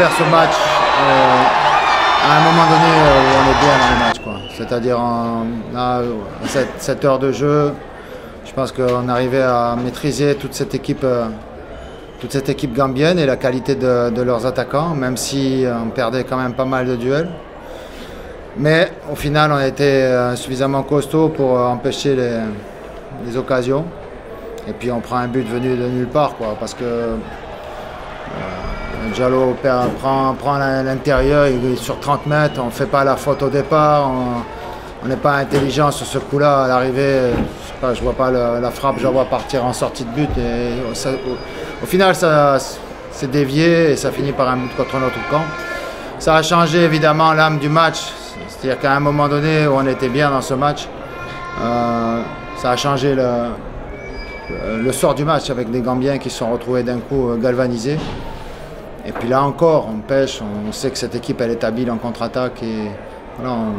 perd ce match à un moment donné où on est bien dans le match. C'est-à-dire à 7 heures de jeu, je pense qu'on arrivait à maîtriser toute cette équipe gambienne et la qualité de leurs attaquants, même si on perdait quand même pas mal de duels. Mais au final, on était suffisamment costaud pour empêcher les occasions. Et puis on prend un but venu de nulle part, parce que Diallo prend l'intérieur, il est sur 30 mètres, on ne fait pas la faute au départ, on n'est pas intelligent sur ce coup-là. À l'arrivée, je ne vois pas la frappe, je la vois partir en sortie de but. Et au final, ça s'est dévié et ça finit par un but contre notre camp. Ça a changé évidemment l'âme du match, c'est-à-dire qu'à un moment donné où on était bien dans ce match, ça a changé le sort du match avec des Gambiens qui se sont retrouvés d'un coup galvanisés. Et puis là encore, on pêche, on sait que cette équipe elle est habile en contre-attaque et voilà, on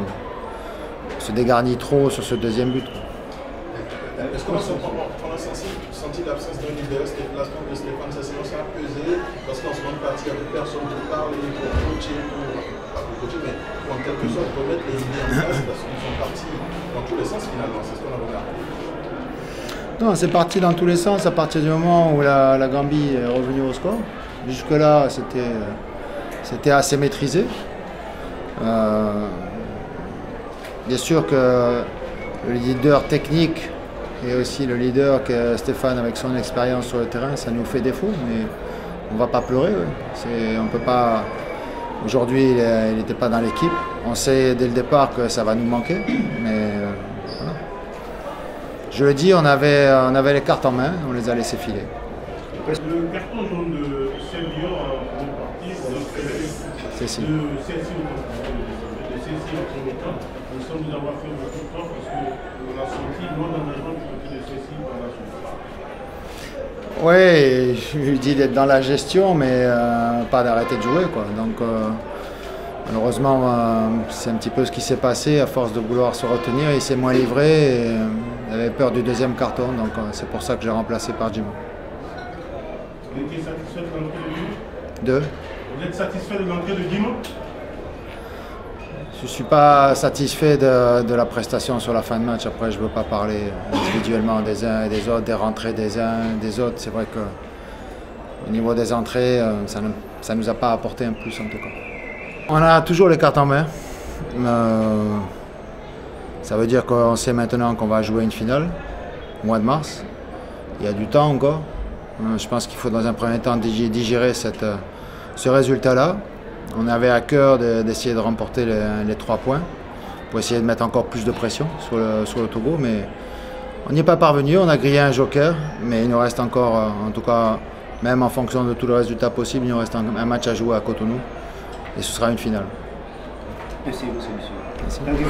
se dégarnit trop sur ce deuxième but. Est-ce qu'on a senti l'absence d'un leader, l'absence de Stéphane Cessenos a pesé parce qu'en seconde partie, il n'y avait personne pour parler, pour coacher, pas pour coacher, mais pour en quelque sorte remettre les idées en place parce qu'ils sont partis dans tous les sens finalement, c'est ce qu'on a regardé. Non, c'est parti dans tous les sens à partir du moment où la Gambie est revenue au score. Jusque-là, c'était assez maîtrisé. Bien sûr que le leader technique et aussi le leader que Stéphane avec son expérience sur le terrain, ça nous fait défaut, mais on ne va pas pleurer. On peut pas. Aujourd'hui, il n'était pas dans l'équipe. On sait dès le départ que ça va nous manquer, mais voilà. Je le dis, on avait les cartes en main, on les a laissés filer. Le carton jaune de Sergio en partie, c'est si. De celle-ci en premier temps, nous sommes nous avoir fait beaucoup de temps parce qu'on a senti non-engagement du côté de celle-ci par la suite. Oui, je lui dis d'être dans la gestion, mais pas d'arrêter de jouer. Donc, malheureusement, c'est un petit peu ce qui s'est passé. À force de vouloir se retenir, il s'est moins livré. Et, il avait peur du deuxième carton, donc c'est pour ça que j'ai remplacé par Jim. Vous étiez satisfait de l'entrée de Jim? Deux. Vous êtes satisfait de l'entrée de Jim? Je ne suis pas satisfait de la prestation sur la fin de match. Après, je ne veux pas parler individuellement des uns et des autres, des rentrées des uns et des autres. C'est vrai qu'au niveau des entrées, ça ne nous a pas apporté un plus en tout cas. On a toujours les cartes en main. Ça veut dire qu'on sait maintenant qu'on va jouer une finale au mois de mars. Il y a du temps encore. Je pense qu'il faut dans un premier temps digérer ce résultat-là. On avait à cœur d'essayer de remporter les 3 points pour essayer de mettre encore plus de pression sur le Togo, mais on n'y est pas parvenu. On a grillé un joker, mais il nous reste encore, en tout cas, même en fonction de tous les résultats possibles, il nous reste un match à jouer à Cotonou et ce sera une finale. Merci beaucoup, monsieur. Merci.